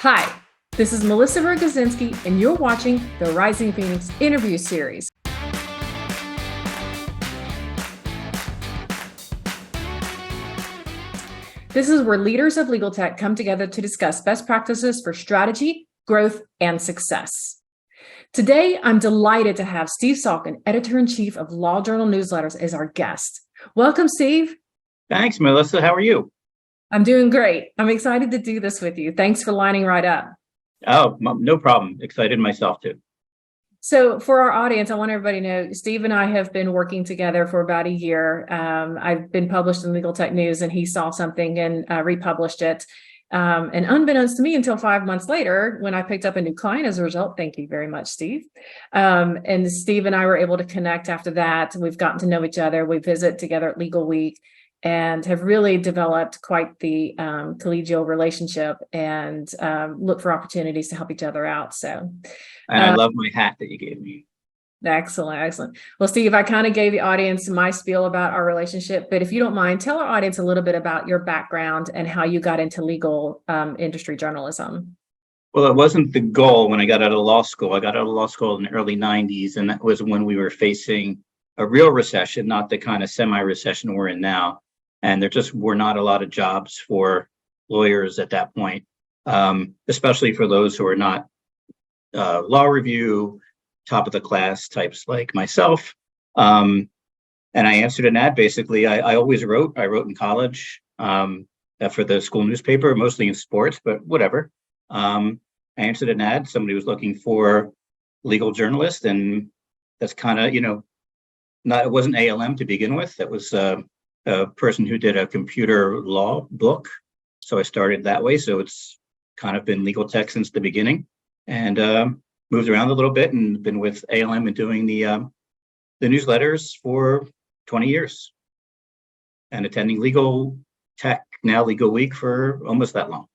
Hi, this is Melissa Rogozinski, and you're watching the Rising Phoenix interview series. This is where leaders of legal tech come together to discuss best practices for strategy, growth, and success. Today, I'm delighted to have Steve Salkin, editor-in-chief of Law Journal Newsletters, as our guest. Welcome, Steve. Thanks, Melissa. How are you? I'm doing great. I'm excited to do this with you. Thanks for lining right up. Oh, no problem. Excited myself too. So for our audience, I want everybody to know Steve and I have been working together for about a year. I've been published in Legal Tech News, and he saw something and republished it. And unbeknownst to me, until 5 months later, when I picked up a new client as a result, thank you very much, Steve. And Steve and I were able to connect after that. We've gotten to know each other. We visit together at Legal Week and have really developed quite the collegial relationship and look for opportunities to help each other out. So. And I love my hat that you gave me. Excellent. Well, Steve, I kind of gave the audience my spiel about our relationship, but if you don't mind, tell our audience a little bit about your background and how you got into legal industry journalism. Well, it wasn't the goal when I got out of law school. I got out of law school in the early 90s, and that was when we were facing a real recession, not the kind of semi-recession we're in now. And there just were not a lot of jobs for lawyers at that point, especially for those who are not law review, top of the class types like myself. And I answered an ad. Basically, I always wrote. I wrote in college for the school newspaper, mostly in sports, but whatever. I answered an ad. Somebody was looking for legal journalist, and that's kind of, it wasn't ALM to begin with. That was a person who did a computer law book. So I started that way. So it's kind of been legal tech since the beginning. And moved around a little bit and been with ALM and doing the newsletters for 20 years and attending Legal Tech, now Legal Week, for almost that long.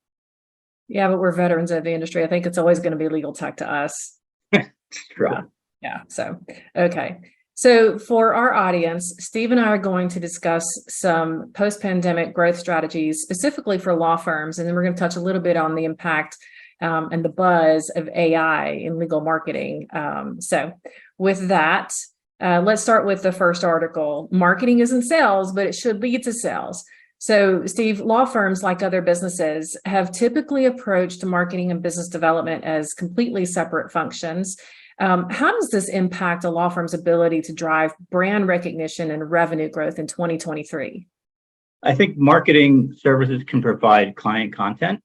Yeah, but we're veterans of the industry. I think it's always going to be legal tech to us. True. Yeah. So, okay. So for our audience, Steve and I are going to discuss some post-pandemic growth strategies specifically for law firms. And then we're going to touch a little bit on the impact and the buzz of AI in legal marketing. So with that, let's start with the first article. Marketing isn't sales, but it should lead to sales. So Steve, law firms, like other businesses, have typically approached marketing and business development as completely separate functions. How does this impact a law firm's ability to drive brand recognition and revenue growth in 2023? I think marketing services can provide client content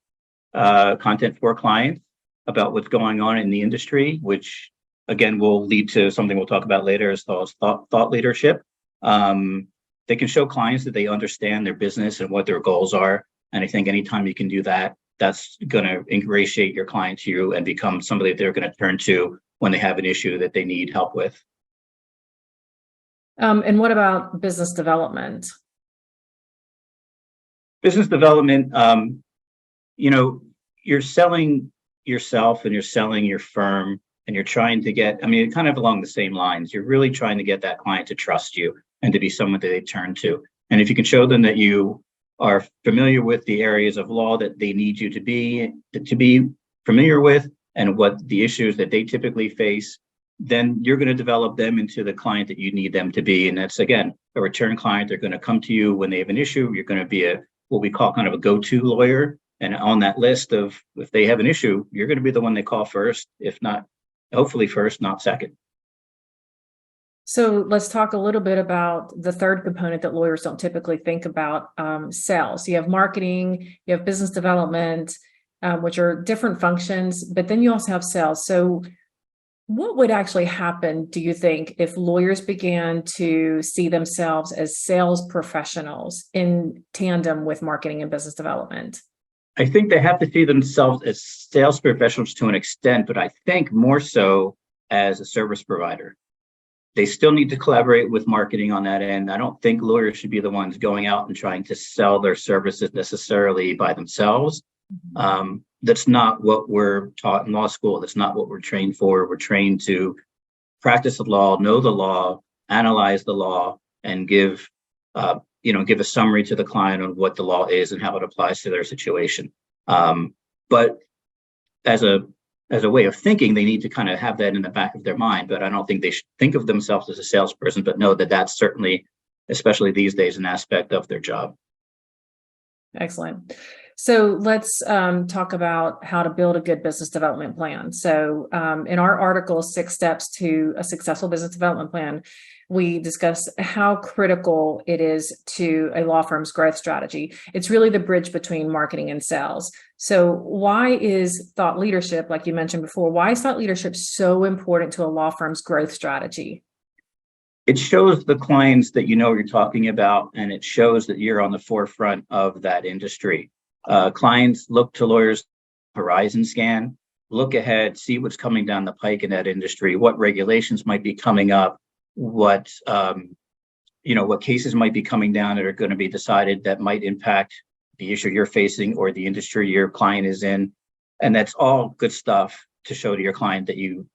for clients about what's going on in the industry, which again will lead to something we'll talk about later as far as thought leadership. They can show clients that they understand their business and what their goals are. And I think anytime you can do that, that's going to ingratiate your client to you and become somebody they're going to turn to when they have an issue that they need help with. And what about business development? Business development, you're selling yourself and you're selling your firm, and you're trying to get, kind of along the same lines. You're really trying to get that client to trust you and to be someone that they turn to. And if you can show them that you are familiar with the areas of law that they need you to be familiar with and what the issues that they typically face, then you're going to develop them into the client that you need them to be. And that's, again, a return client. They're going to come to you when they have an issue. You're going to be what we call kind of a go-to lawyer. And on that list of, if they have an issue, you're going to be the one they call first, if not, hopefully first, not second. So let's talk a little bit about the third component that lawyers don't typically think about, sales. You have marketing, you have business development, which are different functions, but then you also have sales. So what would actually happen, do you think, if lawyers began to see themselves as sales professionals in tandem with marketing and business development? I think they have to see themselves as sales professionals to an extent, but I think more so as a service provider. They still need to collaborate with marketing on that end. I don't think lawyers should be the ones going out and trying to sell their services necessarily by themselves. That's not what we're taught in law school. That's not what we're trained for. We're trained to practice the law, know the law, analyze the law, and give a summary to the client on what the law is and how it applies to their situation. But as a way of thinking, they need to kind of have that in the back of their mind. But I don't think they should think of themselves as a salesperson, but know that that's certainly, especially these days, an aspect of their job. Excellent. So let's talk about how to build a good business development plan. So in our article, 6 Steps to a Successful Business Development Plan, we discuss how critical it is to a law firm's growth strategy. It's really the bridge between marketing and sales. So why is thought leadership, like you mentioned before, why is thought leadership so important to a law firm's growth strategy? It shows the clients that you know what you're talking about, and it shows that you're on the forefront of that industry. Clients look to lawyers, horizon scan, look ahead, see what's coming down the pike in that industry, what regulations might be coming up, what cases might be coming down that are going to be decided that might impact the issue you're facing or the industry your client is in. And that's all good stuff to show to your client that you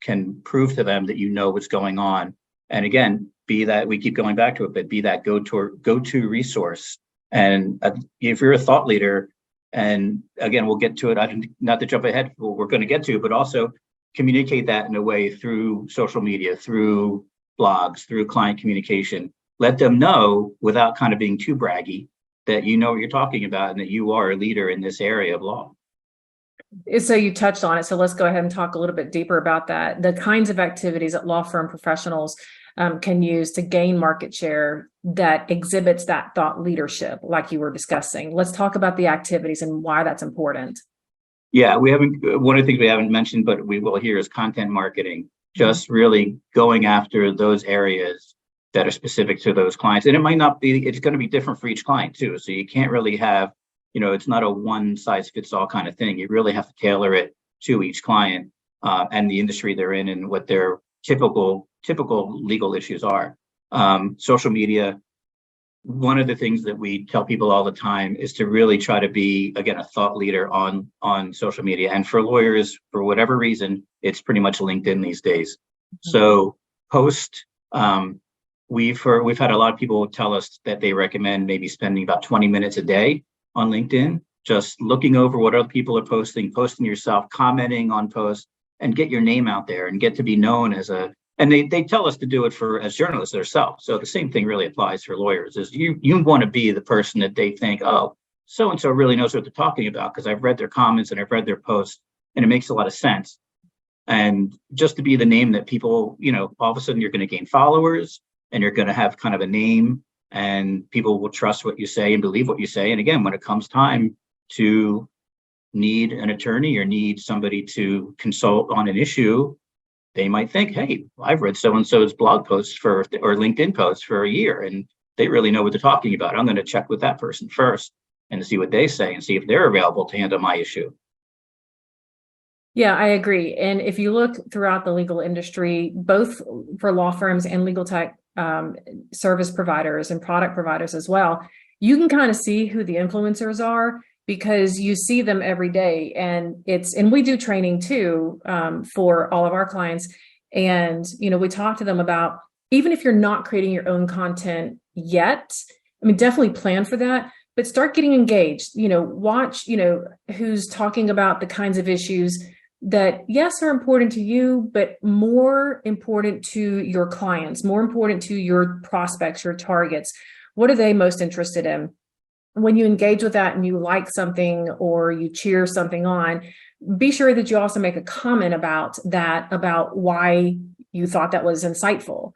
can prove to them that you know what's going on. And again, be that, we keep going back to it, but be that go-to resource. And if you're a thought leader, and again, we'll get to it, not to jump ahead, we're going to get to, but also communicate that in a way through social media, through blogs, through client communication. Let them know without kind of being too braggy that you know what you're talking about and that you are a leader in this area of law. So you touched on it. So let's go ahead and talk a little bit deeper about that. The kinds of activities that law firm professionals can use to gain market share that exhibits that thought leadership, like you were discussing. Let's talk about the activities and why that's important. Yeah, one of the things we haven't mentioned, but we will here, is content marketing. Just really going after those areas that are specific to those clients. And it's going to be different for each client too. So you can't really have, it's not a one size fits all kind of thing. You really have to tailor it to each client and the industry they're in and what their typical legal issues are. Social media, one of the things that we tell people all the time is to really try to be, again, a thought leader on social media. And for lawyers, for whatever reason, it's pretty much LinkedIn these days. So post, we've had a lot of people tell us that they recommend maybe spending about 20 minutes a day on LinkedIn, just looking over what other people are posting yourself, commenting on posts, and get your name out there and get to be known as and they tell us to do it as journalists themselves. So the same thing really applies for lawyers, is you want to be the person that they think, oh, so-and-so really knows what they're talking about because I've read their comments and I've read their posts and it makes a lot of sense. And just to be the name that people, all of a sudden you're going to gain followers and you're going to have kind of a name and people will trust what you say and believe what you say. And again, when it comes time to need an attorney or need somebody to consult on an issue, they might think, hey, I've read so-and-so's blog posts or LinkedIn posts for a year, and they really know what they're talking about. I'm going to check with that person first and see what they say and see if they're available to handle my issue. Yeah, I agree. And if you look throughout the legal industry, both for law firms and legal tech service providers and product providers as well, you can kind of see who the influencers are because you see them every day. And we do training too for all of our clients. And, we talk to them about, even if you're not creating your own content yet, definitely plan for that, but start getting engaged, watch, who's talking about the kinds of issues that, yes, are important to you, but more important to your clients, more important to your prospects, your targets. What are they most interested in? When you engage with that and you like something or you cheer something on, be sure that you also make a comment about that, about why you thought that was insightful.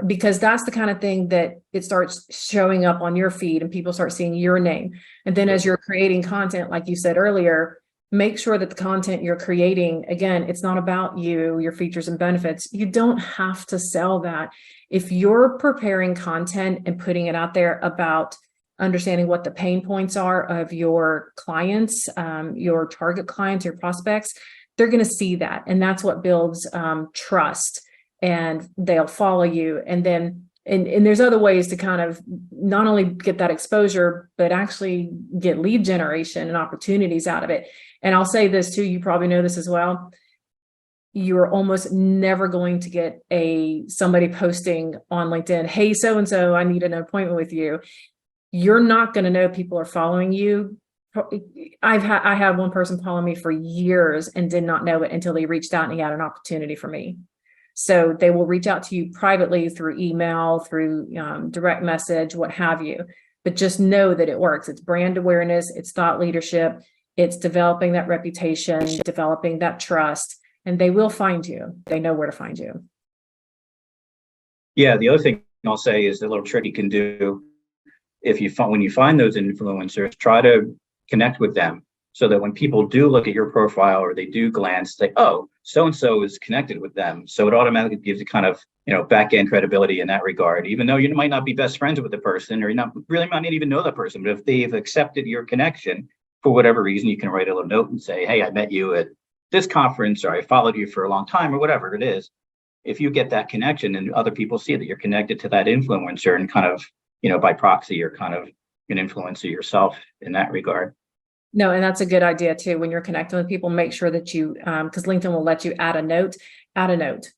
Because that's the kind of thing that it starts showing up on your feed and people start seeing your name. And then as you're creating content, like you said earlier, make sure that the content you're creating, again, it's not about you, your features and benefits. You don't have to sell that. If you're preparing content and putting it out there about understanding what the pain points are of your clients, your target clients, your prospects, they're going to see that. And that's what builds trust, and they'll follow you. And then, and there's other ways to kind of not only get that exposure, but actually get lead generation and opportunities out of it. And I'll say this too, you probably know this as well. You're almost never going to get somebody posting on LinkedIn, hey, so-and-so, I need an appointment with you. You're not going to know people are following you I had one person calling me for years and did not know it until they reached out and he had an opportunity for me. So they will reach out to you privately through email, through direct message, what have you. But just know that it works. It's brand awareness, it's thought leadership, it's developing that reputation, developing that trust, and they will find you. They know where to find you. Yeah, the other thing I'll say is a little trick you can do when you find those influencers, try to connect with them so that when people do look at your profile or they do glance, say, oh, so-and-so is connected with them. So it automatically gives you kind of, back end credibility in that regard, even though you might not be best friends with the person or you might not even know that person. But if they've accepted your connection for whatever reason, you can write a little note and say, hey, I met you at this conference, or I followed you for a long time, or whatever it is. If you get that connection and other people see that you're connected to that influencer and kind of, by proxy, you're kind of an influencer yourself in that regard. No, and that's a good idea too. When you're connecting with people, make sure that you, because LinkedIn will let you add a note.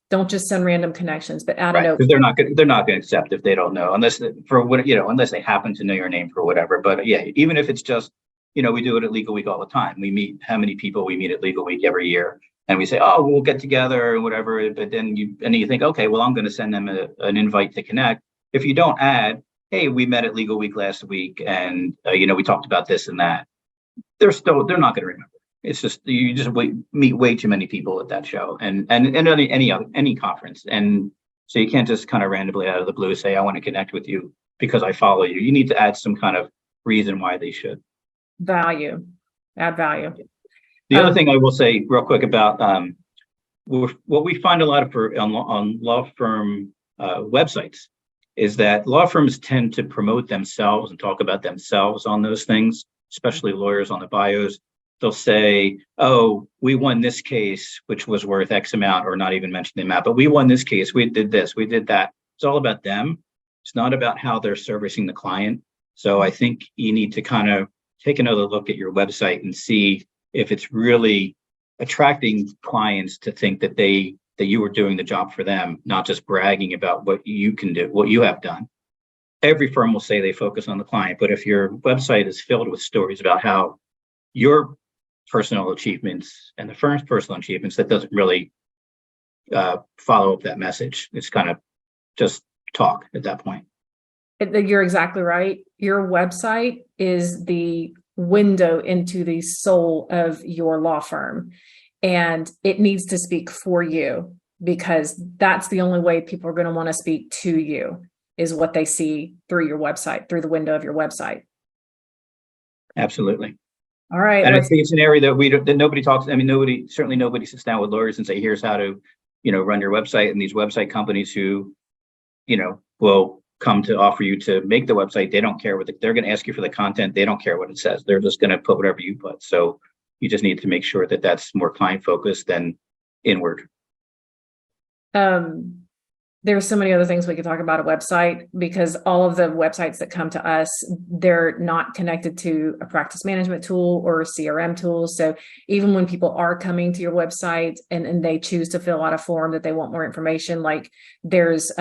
Don't just send random connections, but add a note. Because they're not going to accept if they don't know, unless they happen to know your name for whatever. But yeah, even if it's just, we do it at Legal Week all the time. We meet how many people we meet at Legal Week every year. And we say, oh, we'll get together or whatever. But then you think, okay, well, I'm going to send them an invite to connect. If you don't add, hey, we met at Legal Week last week and, we talked about this and that. They're not going to remember. It's just, you just meet way too many people at that show and any conference. And so you can't just kind of randomly out of the blue say, I want to connect with you because I follow you. You need to add some kind of reason why they should. Add value. The other thing I will say real quick about what we find a lot of on law firm websites is that law firms tend to promote themselves and talk about themselves on those things, especially lawyers on the bios. They'll say, oh, we won this case, which was worth X amount, or not even mention the amount, but we won this case, we did this, we did that. It's all about them. It's not about how they're servicing the client. So I think you need to kind of take another look at your website and see if it's really attracting clients to think that you were doing the job for them, not just bragging about what you can do, what you have done. Every firm will say they focus on the client, but if your website is filled with stories about how your personal achievements and the firm's personal achievements, that doesn't really follow up that message. It's kind of just talk at that point. You're exactly right. Your website is the window into the soul of your law firm, and it needs to speak for you, because that's the only way people are going to want to speak to you, is what they see through your website, through the window of your website. Absolutely. All right. And I think it's an area that nobody talks. I mean, nobody sits down with lawyers and say, here's how to, run your website. And these website companies who, will come to offer you to make the website. They don't care they're going to ask you for the content. They don't care what it says. They're just going to put whatever you put. So you just need to make sure that that's more client focused than inward. There's so many other things we could talk about a website, because all of the websites that come to us, they're not connected to a practice management tool or a CRM tool. So even when people are coming to your website and they choose to fill out a form that they want more information, like there's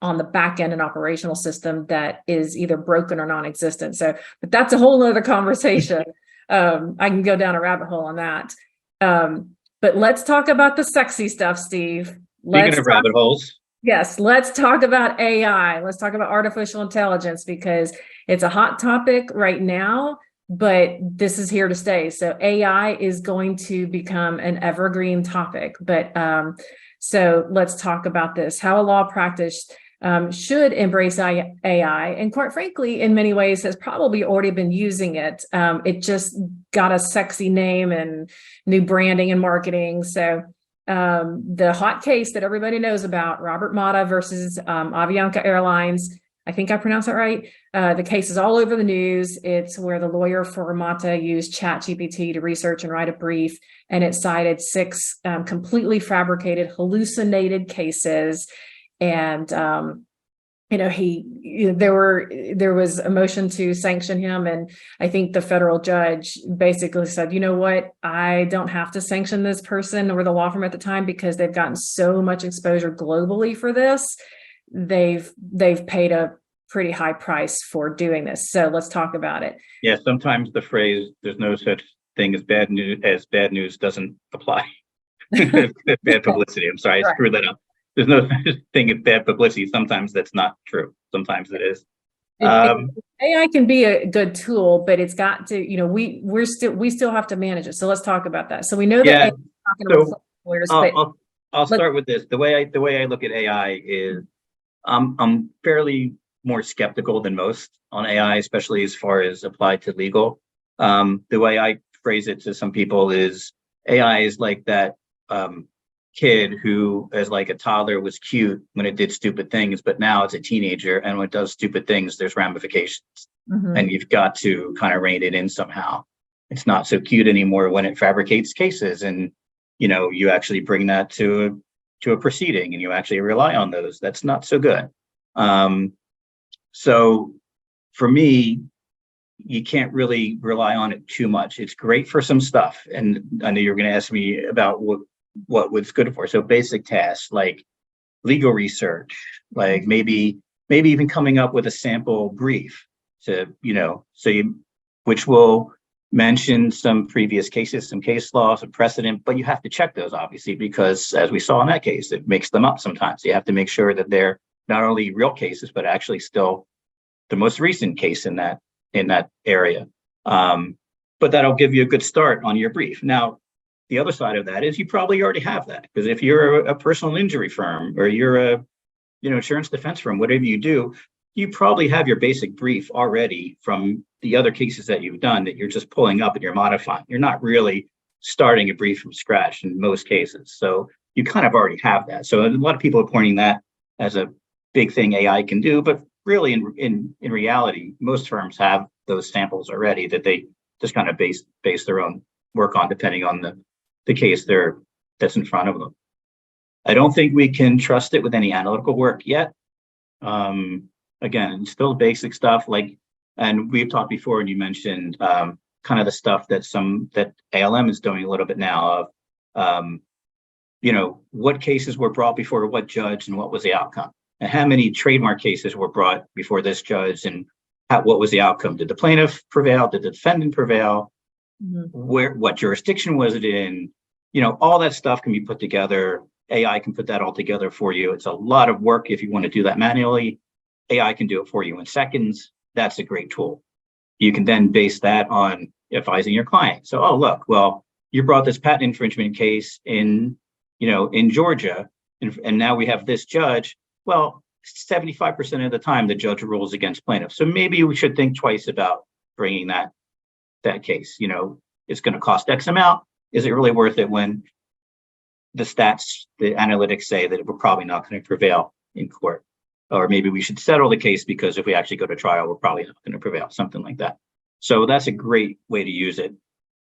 on the back end an operational system that is either broken or non-existent. So, but that's a whole other conversation. I can go down a rabbit hole on that. But let's talk about the sexy stuff, Steve. Speaking of rabbit holes. Yes, let's talk about AI. Let's talk about artificial intelligence, because it's a hot topic right now, but this is here to stay. So AI is going to become an evergreen topic. But so let's talk about this, how a law practice should embrace AI. And quite frankly, in many ways has probably already been using it. It just got a sexy name and new branding and marketing. So the hot case that everybody knows about, Robert Mata versus Avianca Airlines. I think I pronounced that right. The case is all over the news. It's where the lawyer for Mata used ChatGPT to research and write a brief, and it cited 6 completely fabricated, hallucinated cases. And there was a motion to sanction him, and I think the federal judge basically said, you know what, I don't have to sanction this person or the law firm at the time, because they've gotten so much exposure globally for this. They've paid a pretty high price for doing this. So let's talk about it. Yeah, sometimes the phrase "there's no such thing as bad news" doesn't apply. Bad publicity. I'm sorry, I Right. screwed that up. There's no such thing as bad publicity. Sometimes that's not true. Sometimes it is. AI can be a good tool, but it's got to, we still have to manage it. So let's talk about that. So we know that Yeah. AI is not going to So replace lawyers, but I'll start with this. The way I look at AI is I'm fairly more skeptical than most on AI, especially as far as applied to legal. The way I phrase it to some people is AI is like that kid who, as like a toddler, was cute when it did stupid things, but now it's a teenager, and when it does stupid things, there's ramifications, and you've got to kind of rein it in somehow. It's not so cute anymore when it fabricates cases, and you actually bring that to a proceeding, and you actually rely on those. That's not so good. So for me, you can't really rely on it too much. It's great for some stuff, and I know you're going to ask me about what was good for. So basic tasks like legal research, like maybe even coming up with a sample brief to which will mention some previous cases, some case law, some precedent, but you have to check those obviously, because as we saw in that case, it makes them up sometimes. You have to make sure that they're not only real cases, but actually still the most recent case in that area. But that'll give you a good start on your brief. Now, the other side of that is you probably already have that, because if you're a personal injury firm, or you're a insurance defense firm, whatever you do, you probably have your basic brief already from the other cases that you've done that you're just pulling up and you're modifying. You're not really starting a brief from scratch in most cases. So you kind of already have that. So a lot of people are pointing that as a big thing AI can do, but really in reality, most firms have those samples already that they just kind of base their own work on, depending on the case that's in front of them. I don't think we can trust it with any analytical work yet. Again, still basic stuff and we've talked before, and you mentioned kind of the stuff that ALM is doing a little bit now of, what cases were brought before what judge and what was the outcome, and how many trademark cases were brought before this judge, and what was the outcome? Did the plaintiff prevail? Did the defendant prevail? What jurisdiction was it in? All that stuff can be put together. AI can put that all together for you. It's a lot of work if you want to do that manually. AI can do it for you in seconds. That's a great tool. You can then base that on advising your client. So, look, well, you brought this patent infringement case in Georgia, and now we have this judge. Well, 75% of the time, the judge rules against plaintiffs. So maybe we should think twice about bringing that case. It's going to cost X amount. Is it really worth it when the analytics say that we're probably not going to prevail in court? Or maybe we should settle the case, because if we actually go to trial, we're probably not going to prevail, something like that. So that's a great way to use it.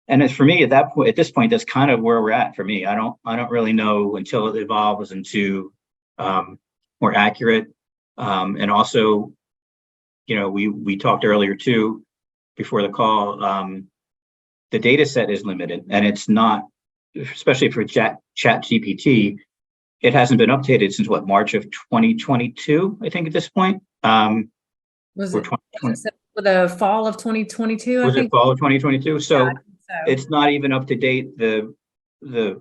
And as for me, at this point, that's kind of where we're at for me. I don't really know until it evolves into more accurate. And also, we talked earlier too, before the call, the data set is limited, and it's not, especially for Chat GPT, it hasn't been updated since March of 2022, I think at this point. Was it the fall of 2022? Was it fall of 2022? So, yeah, it's not even up to date, the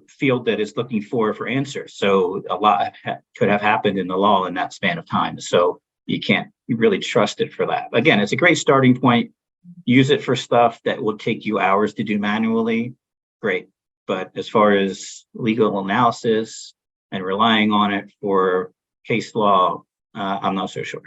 field that is looking for answers. So a lot could have happened in the law in that span of time. So you can't really trust it for that. Again, it's a great starting point. Use it for stuff that will take you hours to do manually. Great. But as far as legal analysis and relying on it for case law, I'm not so sure.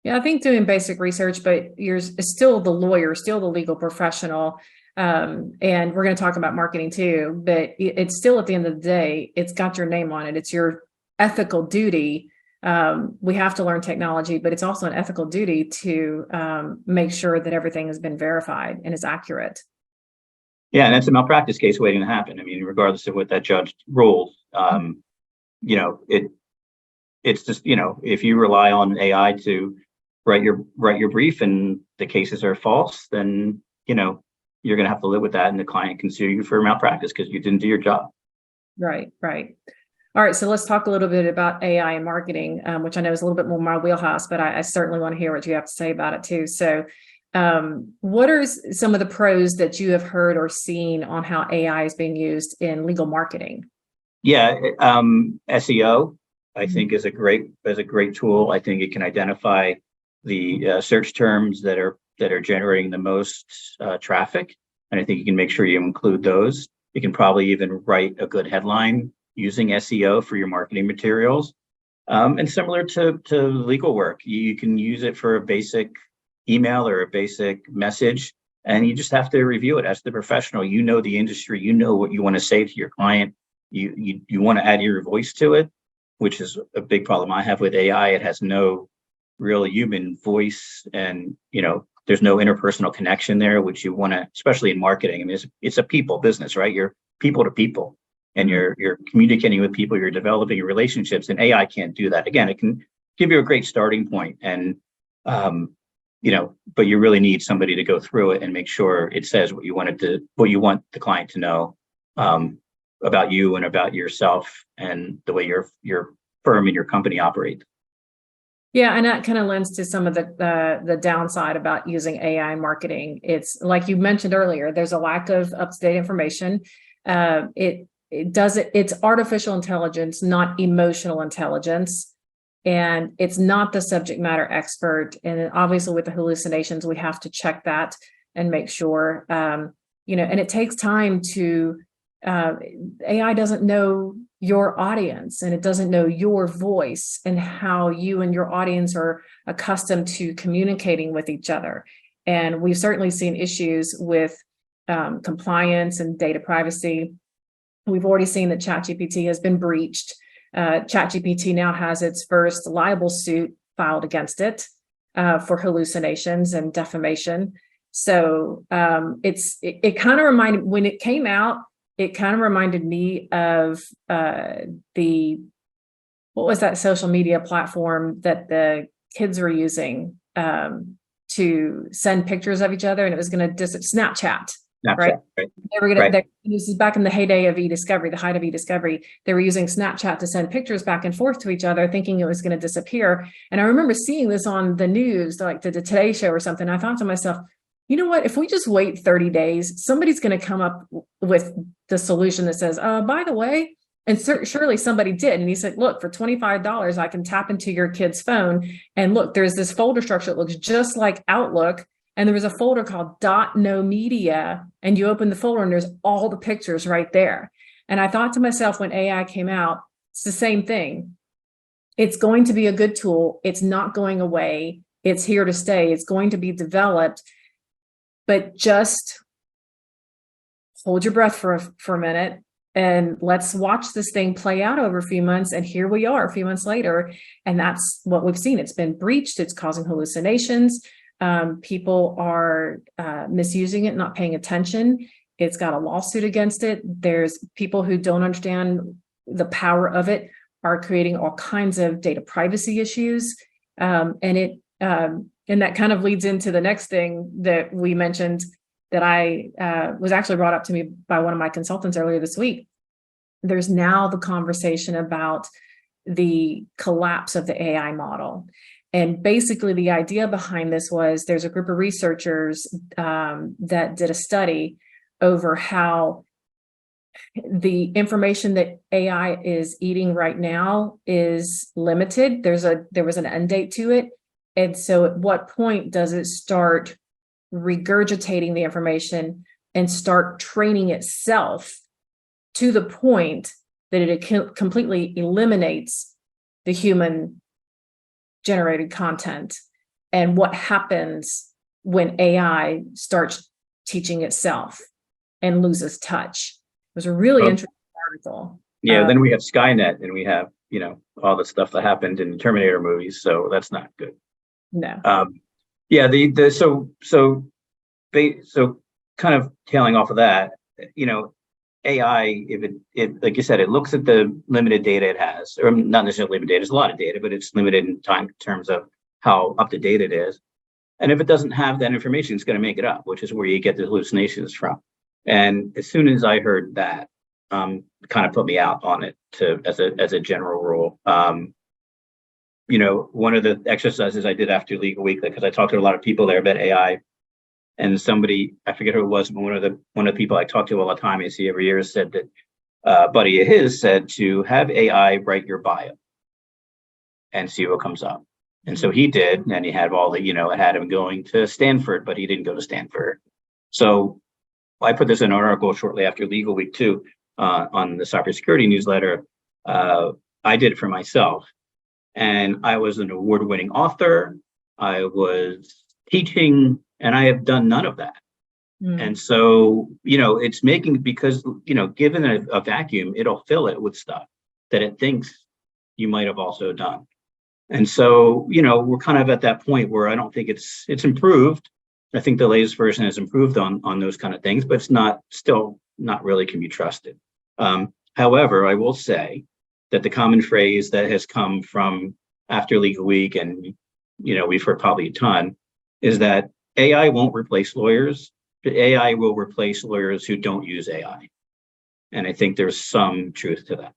Yeah, I think doing basic research, but you're still the lawyer, still the legal professional. And we're going to talk about marketing too, but it's still, at the end of the day, it's got your name on it. It's your ethical duty. We have to learn technology, but it's also an ethical duty to make sure that everything has been verified and is accurate. Yeah, and it's a malpractice case waiting to happen. I mean, regardless of what that judge rules, it's just, if you rely on AI to write your brief and the cases are false, then you're going to have to live with that, and the client can sue you for malpractice because you didn't do your job. Right. All right, so let's talk a little bit about AI and marketing, which I know is a little bit more my wheelhouse, but I certainly want to hear what you have to say about it too. So, what are some of the pros that you have heard or seen on how AI is being used in legal marketing? Yeah, SEO, I think is a great tool. I think it can identify the search terms that are generating the most traffic, and I think you can make sure you include those. You can probably even write a good headline using SEO for your marketing materials. And similar to legal work, you can use it for a basic email or a basic message, and you just have to review it as the professional. You know the industry, you know what you want to say to your client. You want to add your voice to it, which is a big problem I have with AI. It has no real human voice, and there's no interpersonal connection there, which you want to, especially in marketing. I mean, it's a people business, right? You're people to people, and you're communicating with people. You're developing your relationships, and AI can't do that. Again, it can give you a great starting point, and but you really need somebody to go through it and make sure it says what you want the client to know about you and about yourself and the way your firm and your company operate. Yeah, and that kind of lends to some of the downside about using AI in marketing. It's like you mentioned earlier, there's a lack of up-to-date information. It's artificial intelligence, not emotional intelligence. And it's not the subject matter expert. And obviously with the hallucinations, we have to check that and make sure, and it takes time to, AI doesn't know your audience, and it doesn't know your voice and how you and your audience are accustomed to communicating with each other. And we've certainly seen issues with compliance and data privacy. We've already seen that ChatGPT has been breached. ChatGPT now has its first libel suit filed against it for hallucinations and defamation. So it kind of reminded, when it came out, it kind of reminded me of what was that social media platform that the kids were using to send pictures of each other, and it was going to Snapchat. Right. They were going to, this is back in the heyday of e-discovery, the height of e-discovery. They were using Snapchat to send pictures back and forth to each other, thinking it was going to disappear. And I remember seeing this on the news, like the Today Show or something. I thought to myself, you know what, if we just wait 30 days, somebody's going to come up with the solution that says, by the way, and surely somebody did. And he said, look, for $25, I can tap into your kid's phone. And look, there's this folder structure that looks just like Outlook. And there was a folder called .no media, and you open the folder and there's all the pictures right there. And I thought to myself, when AI came out, it's the same thing. It's going to be a good tool. It's not going away. It's here to stay. It's going to be developed, but just hold your breath for a minute and let's watch this thing play out over a few months. And here we are a few months later. And that's what we've seen. It's been breached. It's causing hallucinations. People are misusing it, not paying attention. It's got a lawsuit against it. There's people who don't understand the power of it, are creating all kinds of data privacy issues. And that kind of leads into the next thing that we mentioned that I was actually brought up to me by one of my consultants earlier this week. There's now the conversation about the collapse of the AI model. And basically the idea behind this was there's a group of researchers that did a study over how the information that AI is eating right now is limited. There was an end date to it. And so at what point does it start regurgitating the information and start training itself to the point that it completely eliminates the human generated content? And what happens when AI starts teaching itself and loses touch? It was a really interesting article. Yeah, then we have Skynet, and we have all the stuff that happened in the Terminator movies, so that's not good. No. Yeah, so kind of tailing off of that, AI, if it like you said, it looks at the limited data it has, or not necessarily limited data, it's a lot of data, but it's limited in time in terms of how up to date it is. And if it doesn't have that information, it's going to make it up, which is where you get the hallucinations from. And as soon as I heard that, kind of put me out on it as a general rule. One of the exercises I did after Legal Week, because I talked to a lot of people there about AI, and somebody, I forget who it was, but one of the people I talk to all the time, I see every year, said that a buddy of his said to have AI write your bio and see what comes up. And so he did, and he had all the, it had him going to Stanford, but he didn't go to Stanford. So I put this in an article shortly after Legal Week too, on the cybersecurity newsletter. I did it for myself, and I was an award-winning author. I was teaching, and I have done none of that. And so, it's making, because, given a vacuum, it'll fill it with stuff that it thinks you might have also done. And so, we're kind of at that point where I don't think it's improved. I think the latest version has improved on those kind of things, but it's still not really can be trusted. However, I will say that the common phrase that has come from after Legal Week, and, we've heard probably a ton, is that AI won't replace lawyers. The AI will replace lawyers who don't use AI. And I think there's some truth to that.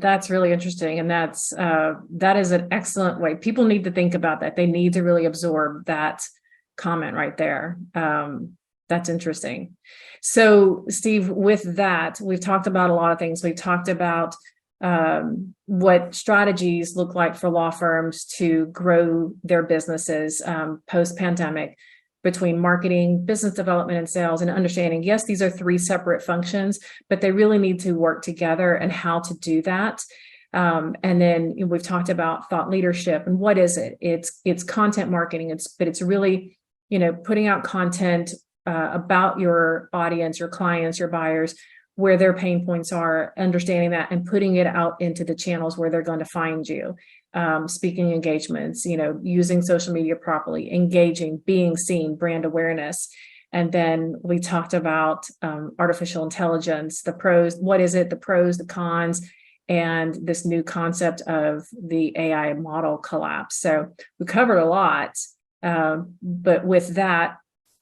That's really interesting. And that is an excellent way. People need to think about that. They need to really absorb that comment right there. That's interesting. So, Steve, with that, we've talked about a lot of things. We've talked about what strategies look like for law firms to grow their businesses post-pandemic, between marketing, business development, and sales, and understanding, yes, these are three separate functions, but they really need to work together, and how to do that. And then we've talked about thought leadership, and what is it? It's content marketing. But it's really, putting out content about your audience, your clients, your buyers, where their pain points are, understanding that, and putting it out into the channels where they're going to find you. Speaking engagements, using social media properly, engaging, being seen, brand awareness. And then we talked about artificial intelligence, the pros, what is it, the pros, the cons, and this new concept of the AI model collapse. So we covered a lot, but with that,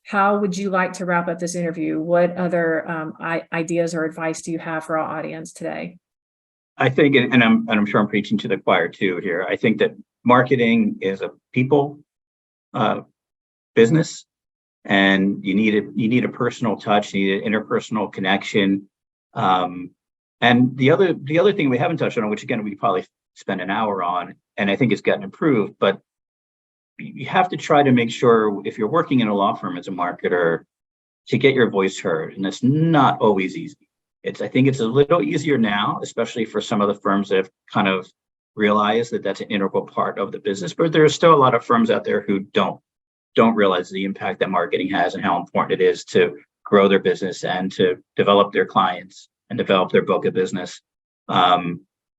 how would you like to wrap up this interview? What other ideas or advice do you have for our audience today? I think, and I'm sure I'm preaching to the choir too here. I think that marketing is a people business, and you need a personal touch, you need an interpersonal connection. And the other thing we haven't touched on, which again we could probably spend an hour on, and I think it's gotten improved, but you have to try to make sure, if you're working in a law firm as a marketer, to get your voice heard, and it's not always easy. I think it's a little easier now, especially for some of the firms that have kind of realized that that's an integral part of the business. But there are still a lot of firms out there who don't realize the impact that marketing has, and how important it is to grow their business and to develop their clients and develop their book of business.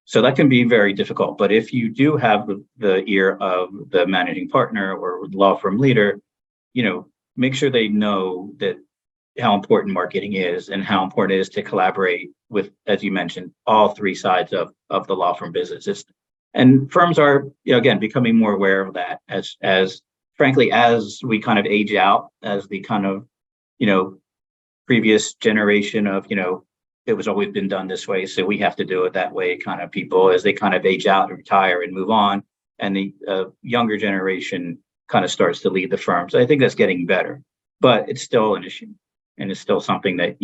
So that can be very difficult. But if you do have the ear of the managing partner or law firm leader, make sure they know that how important marketing is, and how important it is to collaborate with, as you mentioned, all three sides of the law firm business. And firms are, again, becoming more aware of that as frankly, as we kind of age out, as the kind of, previous generation of, it was always been done this way, so we have to do it that way kind of people, as they kind of age out and retire and move on. And the younger generation kind of starts to lead the firms. I think that's getting better, but it's still an issue. And it's still something that,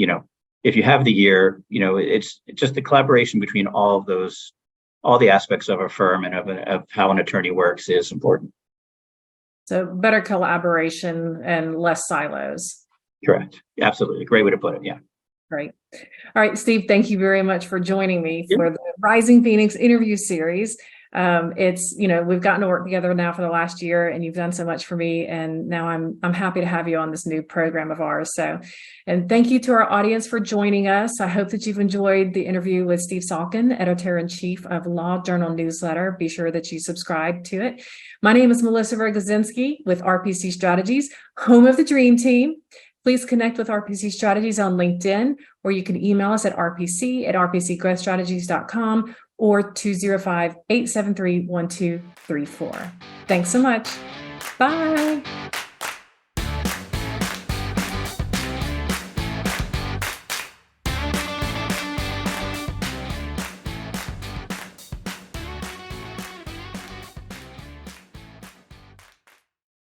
if you have the year, it's just the collaboration between all the aspects of a firm and of how an attorney works is important. So better collaboration and less silos. Correct. Absolutely. Great way to put it. Yeah. Great. All right, Steve, thank you very much for joining me for the Rising Phoenix interview series. We've gotten to work together now for the last year, and you've done so much for me. And now I'm happy to have you on this new program of ours. And thank you to our audience for joining us. I hope that you've enjoyed the interview with Steve Salkin, editor-in-chief of Law Journal Newsletter. Be sure that you subscribe to it. My name is Melissa Rogozinski with RPC Strategies, home of the Dream Team. Please connect with RPC Strategies on LinkedIn, or you can email us at rpc@rpcgrowthstrategies.com or 205-873-1234. Thanks so much. Bye.